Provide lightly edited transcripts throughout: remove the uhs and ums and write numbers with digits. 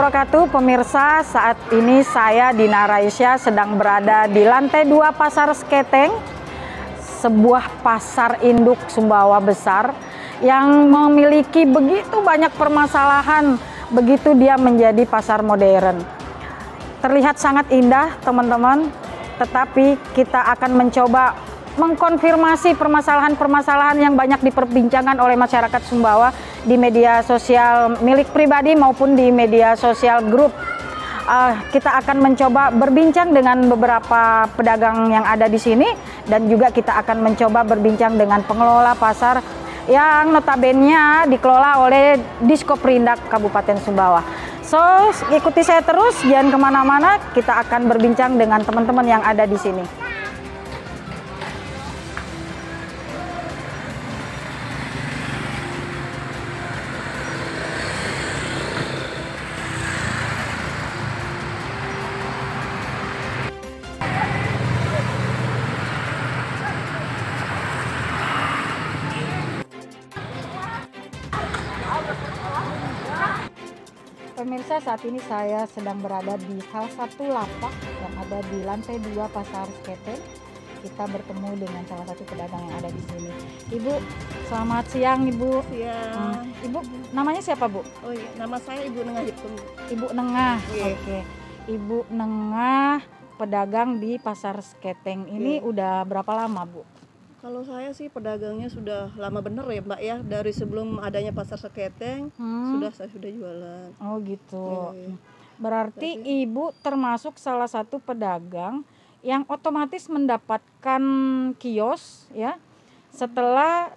wabarakatuh, pemirsa. Saat ini saya Dina Raisya sedang berada di lantai 2 Pasar Seketeng, sebuah pasar induk Sumbawa besar yang memiliki begitu banyak permasalahan, begitu dia menjadi pasar modern. Terlihat sangat indah, teman-teman, tetapi kita akan mencoba mengkonfirmasi permasalahan-permasalahan yang banyak diperbincangkan oleh masyarakat Sumbawa di media sosial milik pribadi maupun di media sosial grup. Kita akan mencoba berbincang dengan beberapa pedagang yang ada di sini, dan juga kita akan mencoba berbincang dengan pengelola pasar yang notabene dikelola oleh Diskoperindak Kabupaten Sumbawa. So, ikuti saya terus, jangan kemana-mana, kita akan berbincang dengan teman-teman yang ada di sini. Pemirsa, saat ini saya sedang berada di salah satu lapak yang ada di lantai 2 Pasar Seketeng. Kita bertemu dengan salah satu pedagang yang ada di sini. Ibu, selamat siang Ibu. Siang. Ibu, namanya siapa Bu? Oh iya, nama saya Ibu Nengah Hitung. Ibu Nengah. Iya. Oke. Ibu Nengah, pedagang di Pasar Seketeng. Ini udah berapa lama Bu? Kalau saya sih pedagangnya sudah lama bener ya Mbak ya. Dari sebelum adanya Pasar Seketeng saya sudah jualan. Oh gitu. Iya. Berarti Ibu termasuk salah satu pedagang yang otomatis mendapatkan kios ya setelah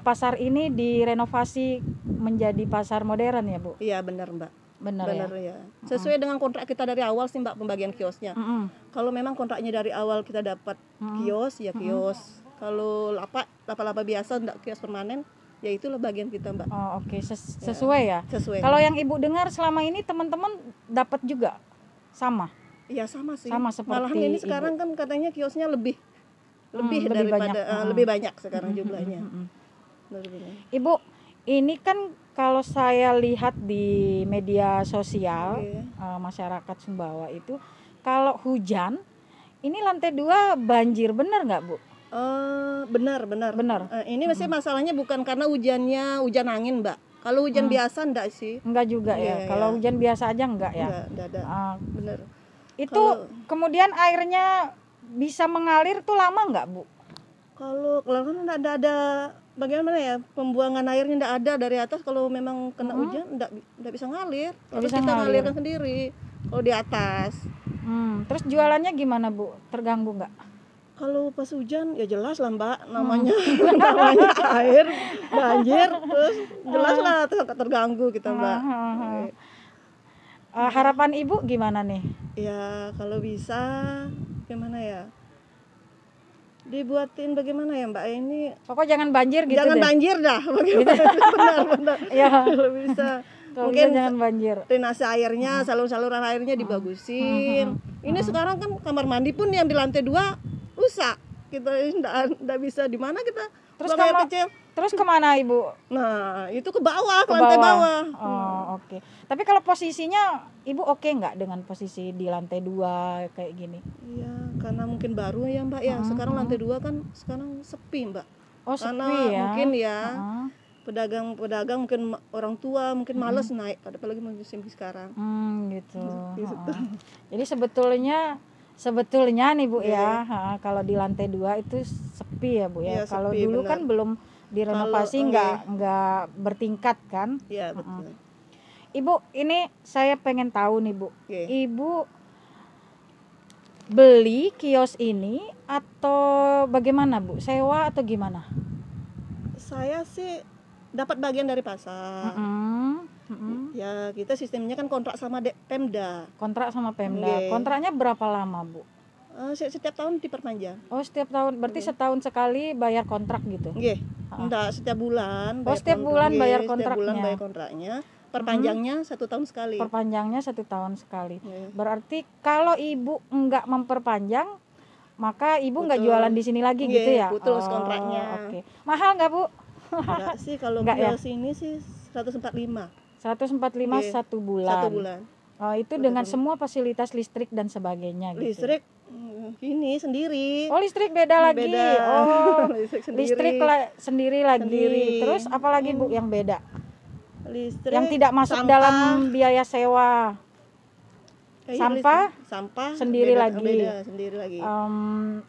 pasar ini direnovasi menjadi pasar modern ya Bu? Iya benar Mbak. Benar ya. Sesuai dengan kontrak kita dari awal sih Mbak, pembagian kiosnya. Kalau memang kontraknya dari awal kita dapat kios ya kios. Kalau lapak biasa enggak kios permanen, ya itulah bagian kita Mbak. Oh oke. Sesuai ya? Sesuai. Kalau yang Ibu dengar selama ini teman-teman dapat juga? Sama? Iya sama sih. Sama seperti Malahan ini Ibu. sekarang kan katanya kiosnya lebih lebih daripada banyak. lebih banyak sekarang jumlahnya. Ibu, ini kan kalau saya lihat di media sosial masyarakat Sumbawa itu, kalau hujan ini lantai 2 banjir, benar nggak Bu? Benar. Ini masih masalahnya bukan karena hujan angin Mbak. Kalau hujan biasa enggak sih. Enggak juga ya. Kalau hujan biasa aja enggak ya. Enggak ada. Benar. Itu kemudian airnya bisa mengalir tuh lama nggak Bu? Kalau kan enggak ada bagaimana ya, pembuangan airnya enggak ada dari atas. Kalau memang kena hujan enggak bisa ngalir. Harus kita ngalirkan sendiri kalau di atas. Terus jualannya gimana Bu? Terganggu nggak? Kalau pas hujan ya jelas lah Mbak, namanya air banjir, terus jelas lah terganggu kita Mbak. Harapan Ibu gimana nih? Ya kalau bisa gimana ya, dibuatin bagaimana ya Mbak, ini Pokoknya jangan banjir gitu. jangan deh. banjir dah bagaimana. benar Ya. Kalau bisa Mungkin mungkin jangan banjir. drainase airnya, saluran airnya dibagusin. Ini sekarang kan kamar mandi pun yang di lantai 2 rusak, kita enggak bisa di mana kita Terus buang air kecil. Terus kemana Ibu? Nah itu ke bawah, Ke lantai bawah. bawah. Oh oke. Tapi kalau posisinya Ibu oke nggak dengan posisi di lantai 2 kayak gini? Iya, karena mungkin baru ya Mbak ya. Sekarang lantai 2 kan sekarang sepi Mbak. Oh Karena sepi ya? mungkin ya pedagang mungkin orang tua mungkin males naik, apalagi musim sekarang. Gitu. Jadi sebetulnya nih Bu ya, kalau di lantai 2 itu sepi ya Bu ya. Iya, kalau sepi, dulu benar. kan belum direnovasi, nggak bertingkat kan. Iya betul. Ibu, ini saya pengen tahu nih Bu. Oke. Ibu beli kios ini atau bagaimana Bu? Sewa atau gimana? Saya sih dapat bagian dari pasar. Ya kita sistemnya kan kontrak sama Pemda. Kontrak sama Pemda. Nggih. Kontraknya berapa lama Bu? Setiap tahun diperpanjang. Oh setiap tahun, berarti setahun sekali bayar kontrak gitu? Nggih. Enggak, setiap bulan. Oh setiap bulan bayar Setiap bulan kontraknya? bayar kontraknya. Perpanjangnya 1 tahun sekali. Perpanjangnya 1 tahun sekali. Nggih. Berarti kalau Ibu enggak memperpanjang, maka Ibu enggak Betul. jualan di sini lagi Nggih, gitu ya? putus kontraknya. Oke. Mahal enggak Bu? Enggak sih, kalau Enggak ya? kios ini sih 145. 145 Iya, satu bulan. 1 bulan. Oh, itu dengan semua fasilitas listrik dan sebagainya gitu. Listrik ini sendiri. Oh, listrik beda lagi. Beda. Oh, Listrik sendiri. listrik sendiri lagi. Sendiri. Terus apa lagi Bu yang beda? Listrik Yang tidak masuk sampah. dalam biaya sewa. Sampah sendiri beda, lagi. Beda, sendiri lagi.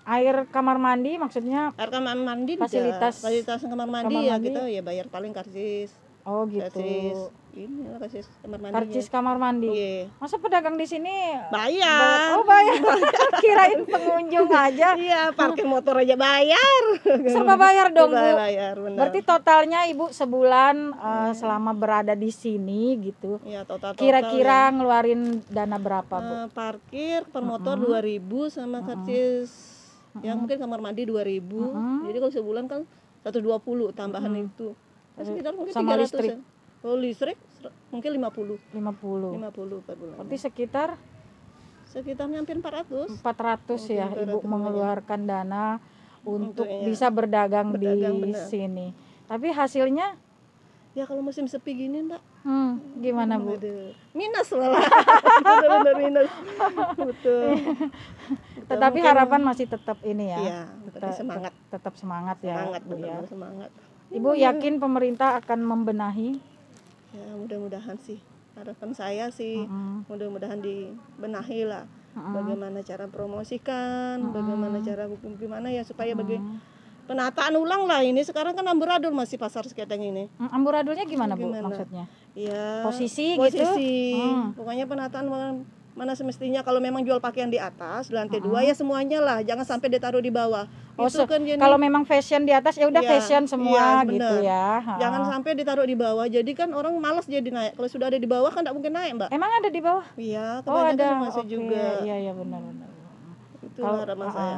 Air kamar mandi maksudnya Air kamar mandi fasilitas kamar mandi ya kita ya bayar paling karcis. Oh gitu. Karcis inilah karcis kamar mandi. Karcis kamar mandi. Iya. Masa pedagang di sini Bayar. Oh bayar. Kirain pengunjung aja. Iya, parkir motor aja bayar. Serba bayar dong Bu. Bayar, benar. Berarti totalnya Ibu sebulan selama berada di sini gitu. Iya, total. Kira-kira Ya. ngeluarin dana berapa Bu? Parkir per motor 2.000 sama karcis. Yang mungkin kamar mandi 2.000. Jadi kalau sebulan kan 120 tambahan itu. Sekitar mungkin Sama 300. listrik? Oh, listrik mungkin 50. 50 per bulan. Berarti sekitar Hampir 400. 400 ya Ibu 400 mengeluarkan dana untuk ya, bisa berdagang di benar. sini. Tapi hasilnya Ya kalau musim sepi gini Mbak, gimana Bu? aduh, minus malah. Benar-benar minus. Betul. Tetapi mungkin- harapan masih tetap ini ya. Iya, tetap semangat. Tetap semangat ya. Semangat, Bu, ya. benar semangat. Ibu yakin pemerintah akan membenahi? Ya mudah-mudahan sih. Harapan saya sih mudah-mudahan dibenahi lah. Bagaimana cara promosikan, bagaimana cara gimana ya supaya penataan ulang lah ini. Sekarang kan amburadul masih pasar Seketeng ini. Amburadulnya gimana Bu Gimana? maksudnya? Ya, Posisi gitu? Pokoknya penataan mana semestinya kalau memang jual pakaian di atas lantai 2 ya semuanya lah, jangan sampai ditaruh di bawah. Oh, Itu kan jadi kalau memang fashion di atas ya udah Iya, fashion semua iya, gitu bener. ya. Jangan sampai ditaruh di bawah. Jadi kan orang malas jadi naik. Kalau sudah ada di bawah kan tidak mungkin naik, Mbak. Emang ada di bawah? Iya, Oh kebanyakan ada. masih Oke. juga. Iya benar-benar. Itu harapan saya.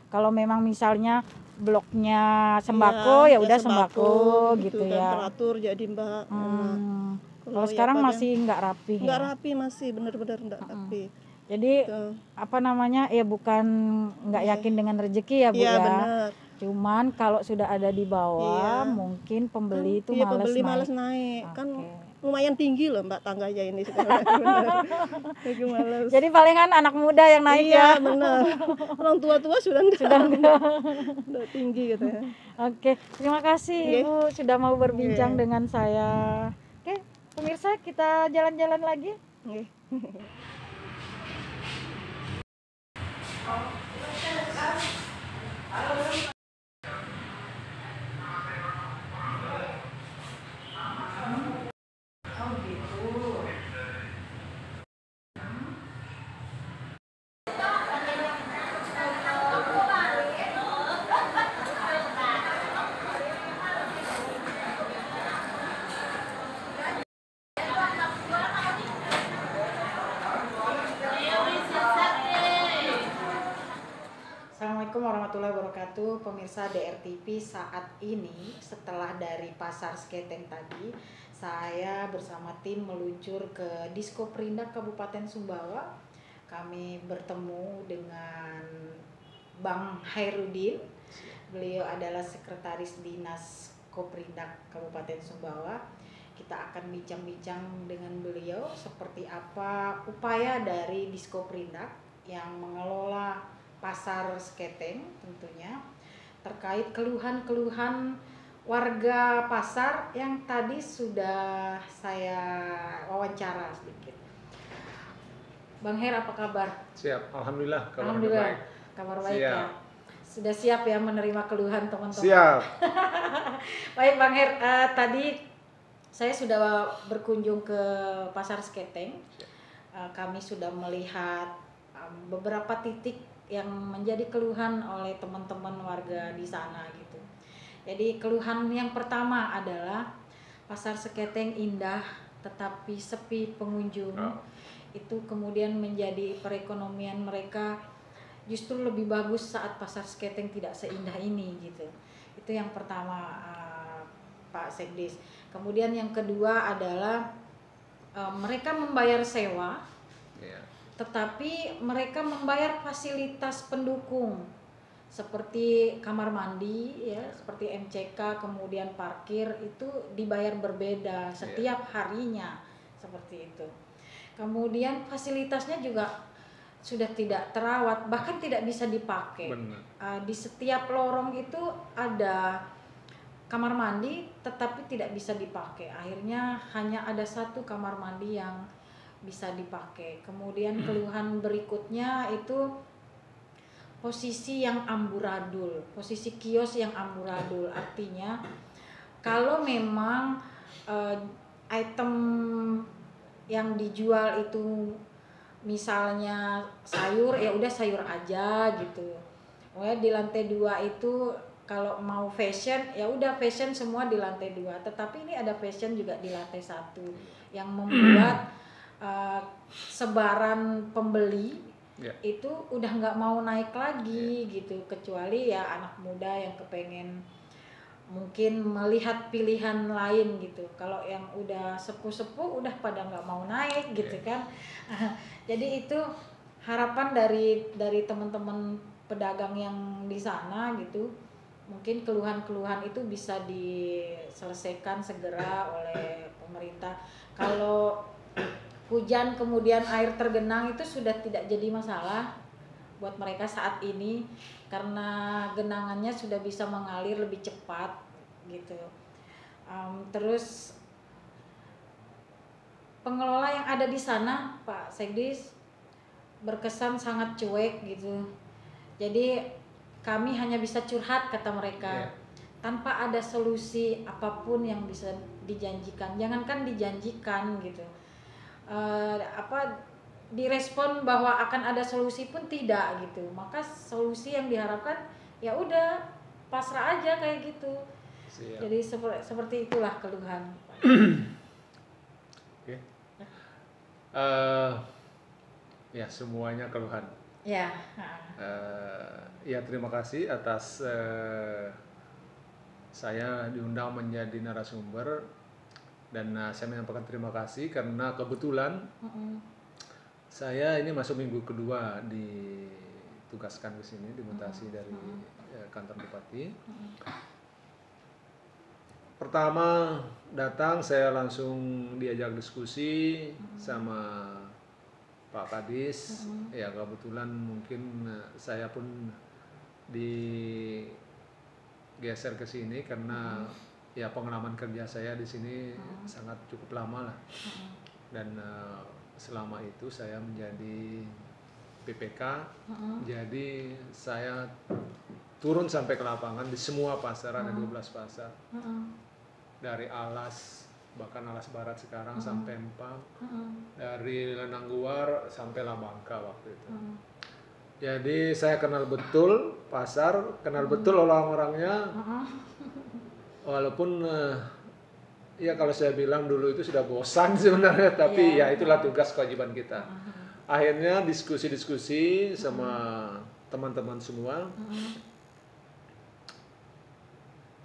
Kalau memang misalnya bloknya sembako ya udah sembako gitu dan ya. teratur jadi Mbak. Kalau sekarang masih nggak rapi nggak ya. rapi, masih benar-benar nggak rapi. Jadi Tuh. apa namanya ya bukan nggak yakin dengan rezeki ya Bu Iya, ya. benar. Cuman kalau sudah ada di bawah Iya. mungkin pembeli itu Iya, malas pembeli naik. malas naik. Kan Oke. lumayan tinggi loh Mbak tangganya ini sekarang. Benar. Lagi malas. Jadi palingan anak muda yang naik ya. Iya, benar. Orang tua-tua sudah udah tinggi gitu ya. Oke, terima kasih Ibu sudah mau berbincang dengan saya. Oke, pemirsa kita jalan-jalan lagi. Oke. Assalamualaikum warahmatullahi wabarakatuh, pemirsa DRTV. Saat ini setelah dari pasar Seketeng tadi, saya bersama tim meluncur ke Disko Perindak Kabupaten Sumbawa. Kami bertemu dengan Bang Hairudin. Beliau adalah Sekretaris Dinas Koprindak Kabupaten Sumbawa. Kita akan bincang-bincang dengan beliau seperti apa upaya dari Disko Perindak yang mengelola pasar Seketeng tentunya, terkait keluhan-keluhan warga pasar yang tadi sudah saya wawancara sedikit. Bang Her, apa kabar? Siap, alhamdulillah. Alhamdulillah, Baik. kabar baik Siap. ya. Sudah siap ya menerima keluhan teman-teman? Siap. Baik Bang Her, tadi saya sudah berkunjung ke pasar Seketeng. Kami sudah melihat beberapa titik yang menjadi keluhan oleh teman-teman warga di sana gitu. Jadi keluhan yang pertama adalah pasar Seketeng indah tetapi sepi pengunjung. Itu kemudian menjadi perekonomian mereka justru lebih bagus saat pasar Seketeng tidak seindah ini gitu. Itu yang pertama Pak Sekdes. Kemudian yang kedua adalah mereka membayar sewa, tetapi mereka membayar fasilitas pendukung seperti kamar mandi ya, seperti MCK, kemudian parkir itu dibayar berbeda setiap harinya seperti itu. Kemudian fasilitasnya juga sudah tidak terawat, bahkan tidak bisa dipakai. Di setiap lorong itu ada kamar mandi tetapi tidak bisa dipakai. Akhirnya hanya ada satu kamar mandi yang bisa dipakai. Kemudian keluhan berikutnya itu posisi yang amburadul, posisi kios yang amburadul. Artinya kalau memang item yang dijual itu misalnya sayur, ya udah sayur aja gitu. Di lantai 2 itu kalau mau fashion, ya udah fashion semua di lantai 2. Tetapi ini ada fashion juga di lantai 1 yang membuat sebaran pembeli itu udah nggak mau naik lagi gitu. Kecuali ya anak muda yang kepengen mungkin melihat pilihan lain gitu. Kalau yang udah sepuh-sepuh udah pada nggak mau naik gitu kan. Jadi itu harapan dari teman-teman pedagang yang di sana gitu. Mungkin keluhan-keluhan itu bisa diselesaikan segera oleh pemerintah. Kalau hujan kemudian air tergenang itu sudah tidak jadi masalah buat mereka saat ini, karena genangannya sudah bisa mengalir lebih cepat gitu. Terus pengelola yang ada di sana, Pak Sekdis, berkesan sangat cuek gitu. Jadi kami hanya bisa curhat, kata mereka, tanpa ada solusi apapun yang bisa dijanjikan. Jangankan dijanjikan gitu, direspon bahwa akan ada solusi pun tidak gitu. Maka solusi yang diharapkan ya udah pasrah aja kayak gitu. Jadi seperti itulah keluhan. Ya, semuanya keluhan. Ya. Ya, terima kasih atas saya diundang menjadi narasumber, dan saya menyampaikan terima kasih karena kebetulan saya ini masuk minggu kedua ditugaskan ke sini, dimutasi dari kantor bupati. Pertama datang saya langsung diajak diskusi sama Pak Kadis. Ya, kebetulan mungkin saya pun digeser ke sini karena ya pengalaman kerja saya di sini sangat cukup lama lah. Dan selama itu saya menjadi PPK. Jadi saya turun sampai ke lapangan di semua pasar, ada 12 pasar. Dari Alas, bahkan Alas Barat sekarang sampai Empang, dari Lenangguar sampai Labangka waktu itu. Jadi saya kenal betul pasar, kenal betul orang-orangnya. Walaupun ya kalau saya bilang dulu itu sudah bosan sebenarnya, tapi ya itulah tugas kewajiban kita. Akhirnya diskusi-diskusi sama teman-teman semua.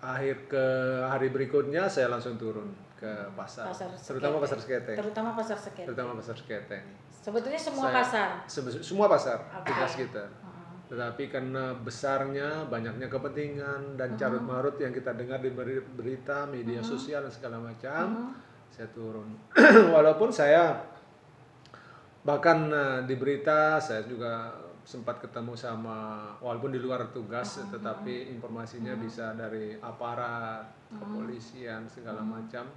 Hari berikutnya saya langsung turun ke pasar terutama pasar Seketeng. Terutama pasar Seketeng. Sebetulnya semua pasar. Semua pasar tugas kita. Tetapi karena besarnya, banyaknya kepentingan dan carut marut yang kita dengar di berita, media sosial dan segala macam, saya turun. Walaupun saya bahkan di berita saya juga sempat ketemu sama, walaupun di luar tugas, tetapi informasinya bisa dari aparat, kepolisian, segala macam.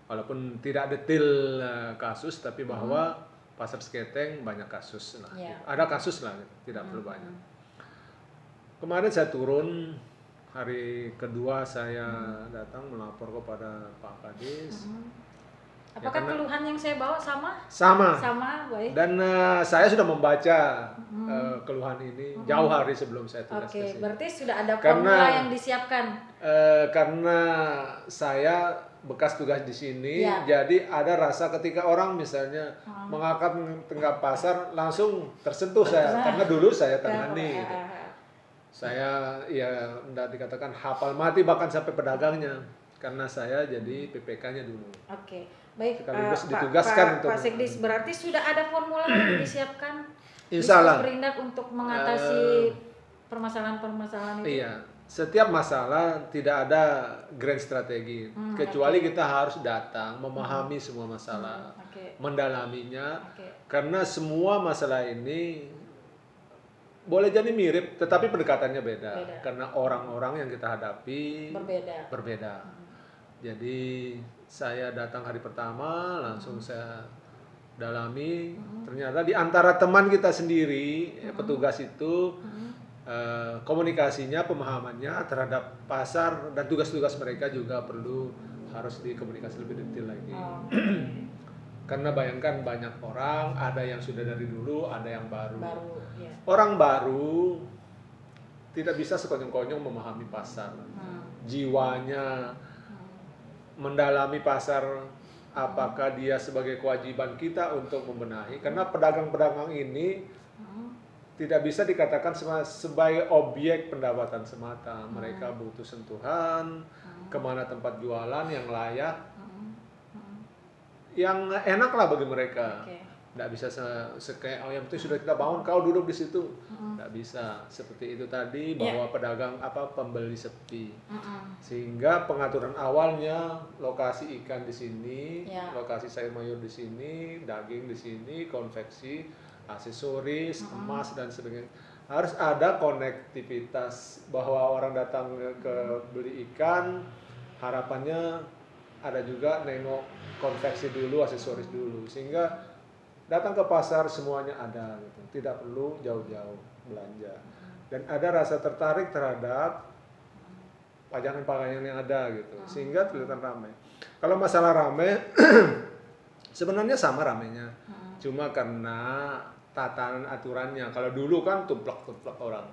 Walaupun tidak detail kasus, tapi bahwa pasar Seketeng banyak kasus lah. Ada kasus lah, tidak perlu banyak. Kemarin saya turun, hari kedua saya datang melapor kepada Pak Kadis. Apakah keluhan yang saya bawa sama? Sama, baik. Dan saya sudah membaca keluhan ini jauh hari sebelum saya tugas ke sini. Berarti sudah ada formula yang disiapkan. Karena saya bekas tugas di sini, jadi ada rasa ketika orang misalnya mengangkat tengah pasar langsung tersentuh saya, karena dulu saya tangani. Gitu. Saya ya tidak dikatakan hafal mati bahkan sampai pedagangnya, karena saya jadi PPK-nya dulu. Baik, ditugaskan Pak Sekdis, berarti sudah ada formula yang disiapkan Insya Allah Perindak untuk mengatasi permasalahan-permasalahan itu? Iya, setiap masalah tidak ada grand strategi, kecuali kita harus datang memahami semua masalah, mendalaminya, karena semua masalah ini boleh jadi mirip, tetapi pendekatannya beda. Karena orang-orang yang kita hadapi berbeda. Jadi saya datang hari pertama, langsung saya dalami, ternyata di antara teman kita sendiri, petugas itu, komunikasinya, pemahamannya terhadap pasar dan tugas-tugas mereka juga harus dikomunikasi lebih detail lagi. Karena bayangkan banyak orang, ada yang sudah dari dulu, ada yang baru. Orang baru tidak bisa sekonyong-konyong memahami pasar. Jiwanya mendalami pasar, apakah dia sebagai kewajiban kita untuk membenahi. Karena pedagang-pedagang ini tidak bisa dikatakan sebagai objek pendapatan semata. Mereka butuh sentuhan, kemana tempat jualan yang layak, yang enak lah bagi mereka. Nggak bisa kayak yang penting sudah kita bangun, kau duduk di situ. Nggak bisa seperti itu tadi, bahwa pedagang pembeli sepi. Sehingga pengaturan awalnya lokasi ikan di sini, lokasi sayur mayur di sini, daging di sini, konveksi, aksesoris, emas dan sebagainya. Harus ada konektivitas, bahwa orang datang ke beli ikan, harapannya ada juga nengok konveksi dulu, aksesoris dulu, sehingga datang ke pasar semuanya ada gitu. Tidak perlu jauh-jauh belanja, dan ada rasa tertarik terhadap pajangan-pajangan yang ada gitu, sehingga kelihatan ramai. Kalau masalah ramai sebenarnya sama ramainya, cuma karena tatanan aturannya. Kalau dulu kan tumplak-tumplak orang,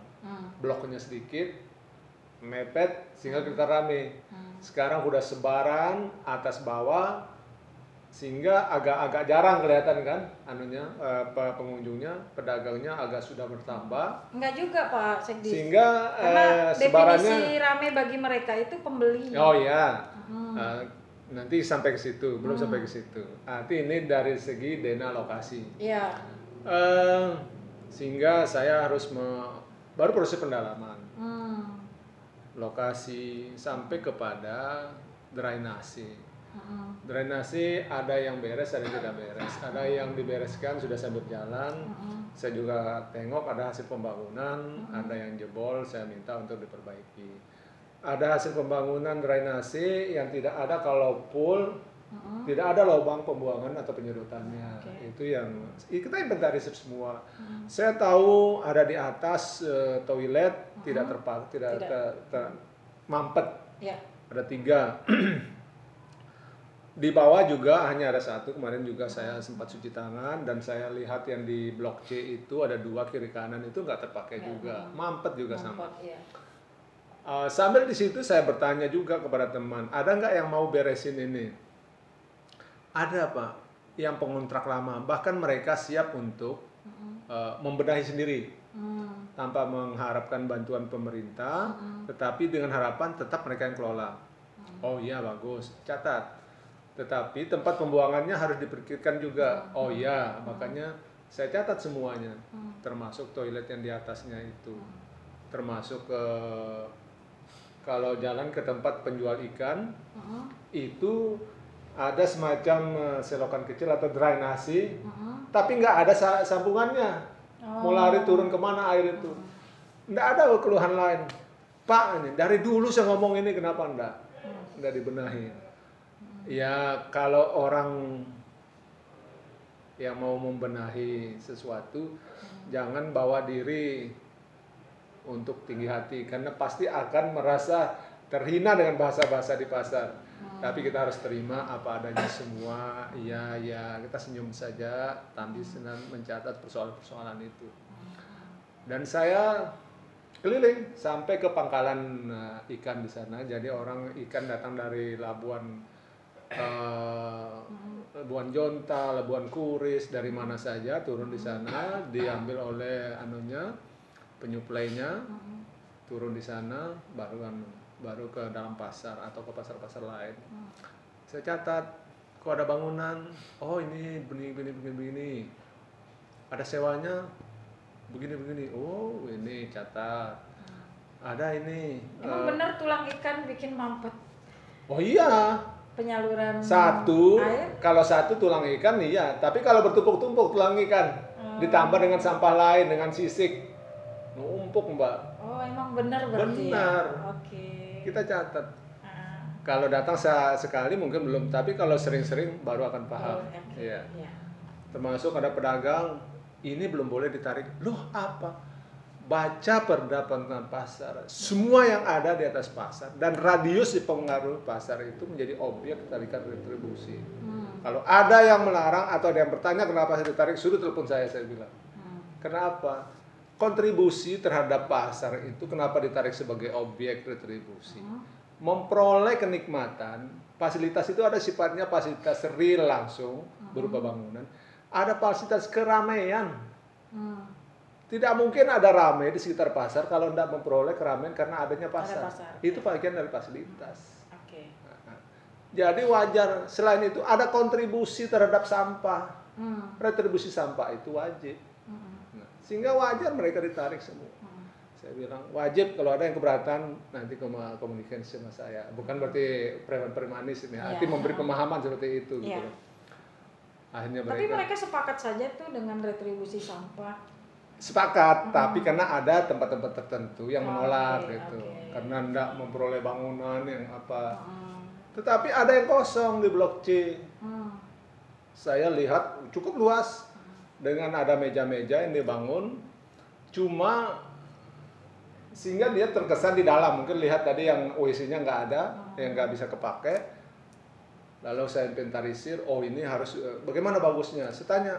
bloknya sedikit, mepet, sehingga kita rame. Sekarang udah sebaran atas bawah, sehingga agak jarang kelihatan kan pengunjungnya, pedagangnya agak sudah bertambah. Enggak juga Pak Sekdi. Sehingga karena sebarannya definisi rame bagi mereka itu pembeli. Oh ya, nanti sampai ke situ, belum sampai ke situ. Nanti ini dari segi dana lokasi. Iya. Sehingga saya harus baru proses pendalaman. Lokasi sampai kepada drainase. Drainase ada yang beres, ada yang tidak beres. Ada yang dibereskan sudah saya berjalan. Saya juga tengok ada hasil pembangunan, ada yang jebol, saya minta untuk diperbaiki. Ada hasil pembangunan drainase yang tidak ada kalau pool, tidak ada lubang pembuangan atau penyedotannya. Itu yang kita inventarisir semua. Saya tahu ada di atas toilet tidak mampet. Ada 3. Di bawah juga hanya ada 1. Kemarin juga saya sempat cuci tangan, dan saya lihat yang di blok C itu ada 2 kiri kanan itu nggak terpakai juga, mampet juga sama. Sambil di situ saya bertanya juga kepada teman, ada nggak yang mau beresin ini? Ada Pak, yang pengontrak lama, bahkan mereka siap untuk membenahi sendiri tanpa mengharapkan bantuan pemerintah, tetapi dengan harapan tetap mereka yang kelola. Oh iya bagus, catat. Tetapi tempat pembuangannya harus dipikirkan juga. Oh iya, makanya saya catat semuanya, termasuk toilet yang di atasnya itu, termasuk kalau jalan ke tempat penjual ikan, itu ada semacam selokan kecil atau drainase, tapi nggak ada sambungannya. Mau lari turun kemana air itu? Nggak ada keluhan lain. Pak, ini dari dulu saya ngomong ini, kenapa nggak dibenahi? Ya kalau orang yang mau membenahi sesuatu, jangan bawa diri untuk tinggi hati, karena pasti akan merasa terhina dengan bahasa-bahasa di pasar. Tapi kita harus terima apa adanya semua. Ya kita senyum saja, sambil senang mencatat persoalan-persoalan itu. Dan saya keliling sampai ke pangkalan ikan di sana. Jadi orang ikan datang dari Labuan Jonta, Labuan Kuris, dari mana saja turun di sana, diambil oleh penyuplainya, turun di sana, baru ke dalam pasar atau ke pasar-pasar lain. Saya catat, kok ada bangunan, oh ini begini, ada sewanya begini, oh ini catat. ada ini. Emang bener tulang ikan bikin mampet? Oh iya. Penyaluran Satu, air? kalau satu tulang ikan iya, tapi kalau bertumpuk-tumpuk tulang ikan, ditambah dengan sampah lain, dengan sisik, numpuk Mbak. Oh emang bener berarti Benar. ya? Oke. Kita catat. Ah, Kalau datang sekali mungkin belum, tapi kalau sering-sering baru akan paham. oh, oke. Iya. Iya. Termasuk ada pedagang, ini belum boleh ditarik. Loh apa? Baca perda tentang pasar. Semua yang ada di atas pasar dan radius di pengaruh pasar itu menjadi objek tarikan retribusi. Kalau ada yang melarang atau ada yang bertanya kenapa saya ditarik, suruh telepon saya bilang. Kenapa? Kontribusi terhadap pasar itu kenapa ditarik sebagai objek retribusi? Memperoleh kenikmatan, fasilitas itu ada sifatnya fasilitas real langsung berupa bangunan, ada fasilitas keramaian. Tidak mungkin ada ramai di sekitar pasar kalau tidak memperoleh keramaian karena adanya pasar. Itu bagian dari fasilitas. Oke. Jadi wajar. Selain itu ada kontribusi terhadap sampah. Retribusi sampah itu wajib. Nah, sehingga wajar mereka ditarik semua. Saya bilang wajib, kalau ada yang keberatan nanti komunikasi sama saya. Bukan berarti premanis ini, arti memberi pemahaman seperti itu. Gitu. Akhirnya Tapi mereka sepakat saja tuh dengan retribusi sampah. Sepakat, tapi karena ada tempat-tempat tertentu yang menolak gitu, karena tidak memperoleh bangunan yang apa. Tetapi ada yang kosong di Blok C. Saya lihat cukup luas dengan ada meja-meja yang dibangun, cuma sehingga dia terkesan di dalam. Mungkin lihat tadi yang WC-nya nggak ada, yang nggak bisa kepake. Lalu saya inventarisir, oh ini harus bagaimana bagusnya. Saya tanya,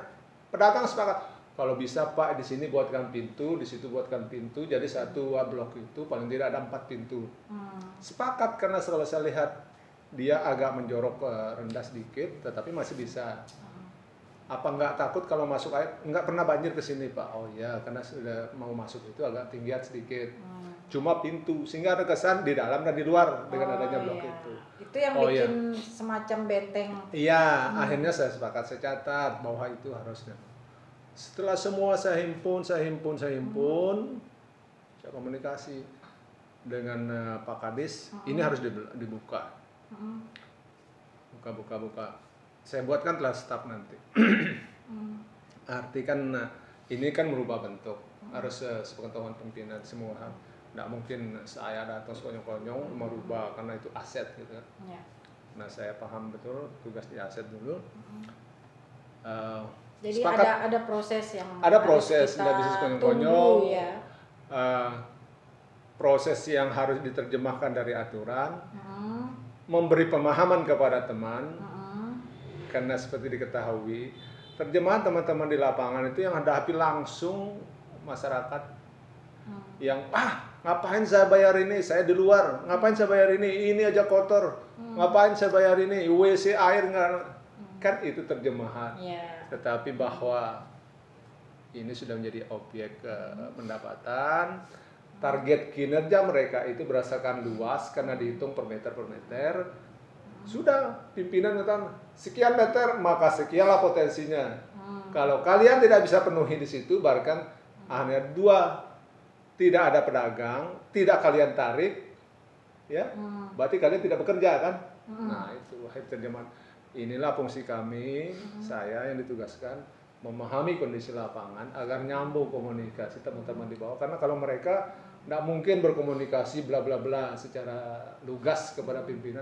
pedagang sepakat. Kalau bisa Pak di sini buatkan pintu, di situ buatkan pintu, jadi satu blok itu paling tidak ada 4 pintu. Sepakat karena kalau saya lihat dia agak menjorok rendah sedikit, tetapi masih bisa. Apa nggak takut kalau masuk air? Nggak pernah banjir ke sini Pak. Oh ya, karena sudah mau masuk itu agak tinggian sedikit. Cuma pintu, sehingga ada kesan di dalam dan di luar dengan adanya blok itu. Itu yang bikin semacam benteng. Iya, akhirnya saya sepakat, saya catat bahwa itu harusnya. Setelah semua saya himpun, saya komunikasi dengan Pak Kadis, ini harus dibuka. Buka. Saya buatkan telah staf nanti. Arti kan ini kan merubah bentuk, harus sepengetahuan pimpinan semua. Nggak mungkin saya datang sekonyong-konyong merubah karena itu aset gitu. Nah saya paham betul tugas di aset dulu. Jadi sepakat, ada proses yang ada proses, nggak bisa sekonyong-konyong. Proses yang harus diterjemahkan dari aturan, memberi pemahaman kepada teman, karena seperti diketahui, terjemahan teman-teman di lapangan itu yang hadapi langsung masyarakat yang ngapain saya bayar ini, saya di luar, ngapain saya bayar ini aja kotor, ngapain saya bayar ini, WC air nggak. Kan itu terjemahan, tetapi bahwa ini sudah menjadi objek pendapatan, target kinerja mereka itu berdasarkan luas karena dihitung per meter, sudah pimpinan katakan sekian meter maka sekianlah potensinya. Kalau kalian tidak bisa penuhi di situ, bahkan hanya 2, tidak ada pedagang, tidak kalian tarik, ya, berarti kalian tidak bekerja kan? Nah itu terjemahan. Inilah fungsi kami, saya yang ditugaskan memahami kondisi lapangan agar nyambung komunikasi teman-teman di bawah. Karena kalau mereka tidak mungkin berkomunikasi bla bla bla secara lugas kepada pimpinan,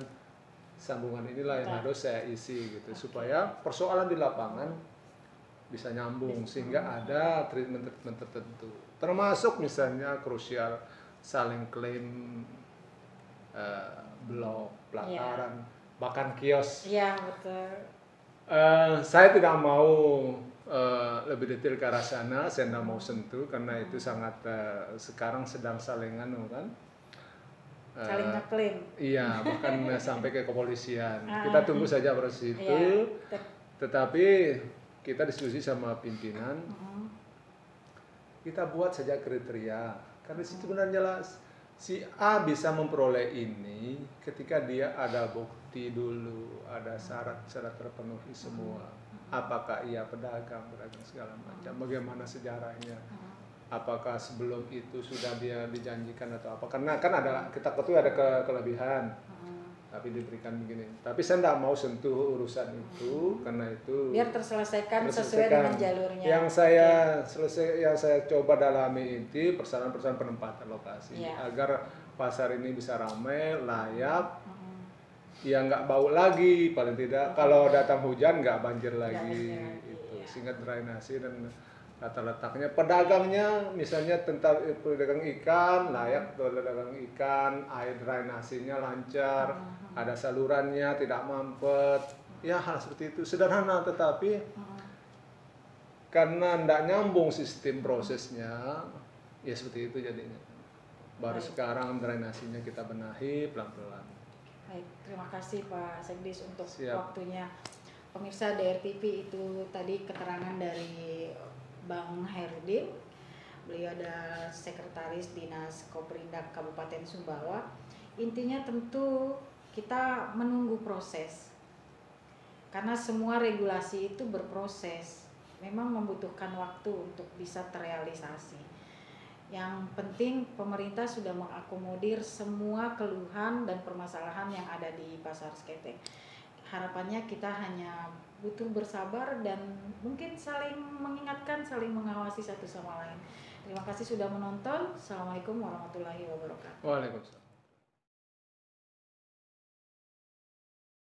sambungan inilah yang harus saya isi gitu supaya persoalan di lapangan bisa nyambung sehingga ada treatment tertentu. Termasuk misalnya krusial saling klaim blok, pelataran. Bahkan kios. Iya betul. Saya tidak mau lebih detail ke arah sana, saya tidak mau sentuh karena itu sangat sekarang sedang salingan kan. Saling ngeklaim. Iya, bahkan sampai ke kepolisian. Kita tunggu saja proses itu. Tetapi kita diskusi sama pimpinan. Kita buat saja kriteria. Karena situ benar jelas. Si A bisa memperoleh ini ketika dia ada bukti dulu, ada syarat-syarat terpenuhi semua. Apakah ia pedagang segala macam, bagaimana sejarahnya. apakah sebelum itu sudah dia dijanjikan atau apa, karena kan kita ketahui ada kelebihan, tapi diberikan begini. Tapi saya tidak mau sentuh urusan itu, karena itu biar terselesaikan sesuai dengan jalurnya. Yang saya coba dalami itu persoalan penempatan lokasi, agar pasar ini bisa ramai, layak, ya nggak bau lagi, paling tidak kalau datang hujan nggak banjir lagi, sehingga drainasi dan tata letaknya, pedagangnya misalnya tentang pedagang ikan layak, pedagang ikan, air drainasinya lancar, ada salurannya, tidak mampet, ya hal seperti itu sederhana, tetapi karena tidak nyambung sistem prosesnya, ya seperti itu jadinya. Baru sekarang drainasinya kita benahi pelan-pelan. Baik, terima kasih Pak Sekdis untuk waktunya. Pemirsa DRTV, itu tadi keterangan dari Bang Herudin. Beliau adalah Sekretaris Dinas Koperindak Kabupaten Sumbawa. Intinya tentu kita menunggu proses, karena semua regulasi itu berproses, memang membutuhkan waktu untuk bisa terrealisasi. Yang penting pemerintah sudah mengakomodir semua keluhan dan permasalahan yang ada di Pasar Seketeng. Harapannya kita hanya butuh bersabar dan mungkin saling mengingatkan, saling mengawasi satu sama lain. Terima kasih sudah menonton. Assalamualaikum warahmatullahi wabarakatuh. Waalaikumsalam.